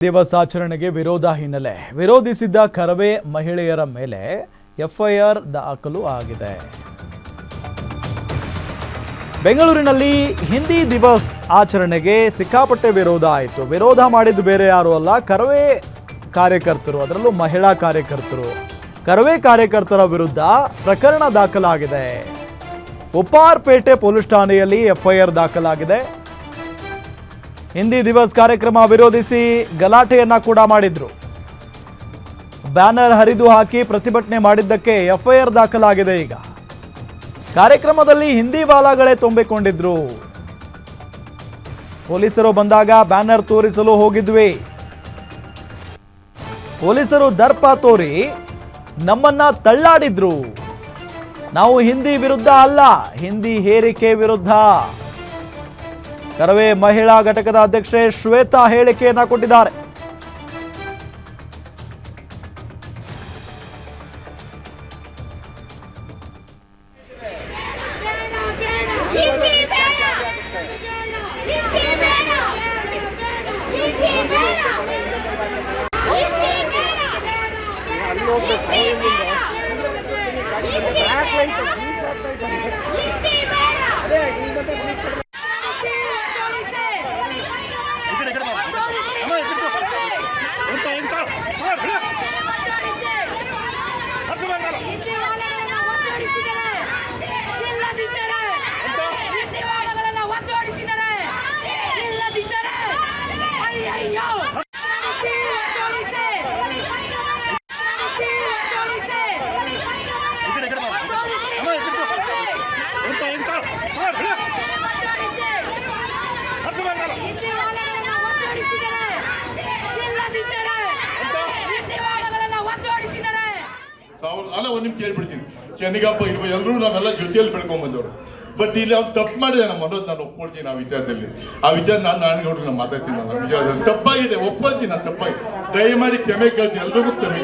ದಿವಸಾಚರಣೆಗೆ ವಿರೋಧ ಹಿನ್ನೆಲೆ ವಿರೋಧಿಸಿದ್ದ ಕರವೇ ಮಹಿಳೆಯರ ಮೇಲೆ ಎಫ್ಐಆರ್ ದಾಖಲು ಆಗಿದೆ. ಬೆಂಗಳೂರಿನಲ್ಲಿ ಹಿಂದಿ ದಿವಸ್ ಆಚರಣೆಗೆ ಸಿಕ್ಕಾಪಟ್ಟೆ ವಿರೋಧ ಆಯಿತು. ವಿರೋಧ ಮಾಡಿದ್ದು ಬೇರೆ ಯಾರು ಅಲ್ಲ, ಕರವೇ ಕಾರ್ಯಕರ್ತರು, ಅದರಲ್ಲೂ ಮಹಿಳಾ ಕಾರ್ಯಕರ್ತರು. ಕರವೇ ಕಾರ್ಯಕರ್ತರ ವಿರುದ್ಧ ಪ್ರಕರಣ ದಾಖಲಾಗಿದೆ. ಉಪ್ಪಾರಪೇಟೆ ಪೊಲೀಸ್ ಠಾಣೆಯಲ್ಲಿ ಎಫ್ಐಆರ್ ದಾಖಲಾಗಿದೆ. ಹಿಂದಿ ದಿವಸ್ ಕಾರ್ಯಕ್ರಮ ವಿರೋಧಿಸಿ ಗಲಾಟೆಯನ್ನ ಕೂಡ ಮಾಡಿದ್ರು. ಬ್ಯಾನರ್ ಹರಿದು ಹಾಕಿ ಪ್ರತಿಭಟನೆ ಮಾಡಿದ್ದಕ್ಕೆ ಎಫ್ಐಆರ್ ದಾಖಲಾಗಿದೆ. ಈಗ ಕಾರ್ಯಕ್ರಮದಲ್ಲಿ ಹಿಂದಿ ವಾಲಾಗಳೇ ತುಂಬಿಕೊಂಡಿದ್ರು. ಪೊಲೀಸರು ಬಂದಾಗ ಬ್ಯಾನರ್ ತೋರಿಸಲು ಹೋಗಿದ್ವಿ. ಪೊಲೀಸರು ದರ್ಪ ತೋರಿ ನಮ್ಮನ್ನ ತಳ್ಳಾಡಿದ್ರು. ನಾವು ಹಿಂದಿ ವಿರುದ್ಧ ಅಲ್ಲ, ಹಿಂದಿ ಹೇರಿಕೆ ವಿರುದ್ಧ. ಕರವೇ ಮಹಿಳಾ ಘಟಕದ ಅಧ್ಯಕ್ಷೆ ಶ್ವೇತಾ ಹೇಳಿಕೆಯನ್ನ ಕೊಟ್ಟಿದ್ದಾರೆ. ಅಲ್ಲ ಒಂದು ನಿಮ್ಗೆ ಕೇಳ್ಬಿಡ್ತೀನಿ, ಚೆನ್ನಗಪ್ಪ ಇರ್ಬೋದು, ಎಲ್ಲರೂ ನಾವೆಲ್ಲ ಜೊತೆಯಲ್ಲಿ ಬೆಳ್ಕೊಂಬಂದವರು. ಬಟ್ ಇಲ್ಲಿ ಅವ್ನು ತಪ್ಪು ಮಾಡಿದೆ ನಮ್ಮ ಅನ್ನೋದು ನಾನು ಒಪ್ಕೊಳ್ತೀನಿ. ಆ ವಿಚಾರದಲ್ಲಿ ನಾನು ನಾಣ್ಗೌಡ್ರು ನಾನು ಮಾತಾಡ್ತೀನಿ. ವಿಚಾರದಲ್ಲಿ ತಪ್ಪಾಗಿದೆ, ಒಪ್ಕೊಳ್ತೀನಿ. ನಾನು ತಪ್ಪಾಗಿ ದಯಮಾಡಿ ಕ್ಷಮೆ ಕೇಳ್ತೀನಿ, ಎಲ್ರಿಗೂ ಕ್ಷಮೆ.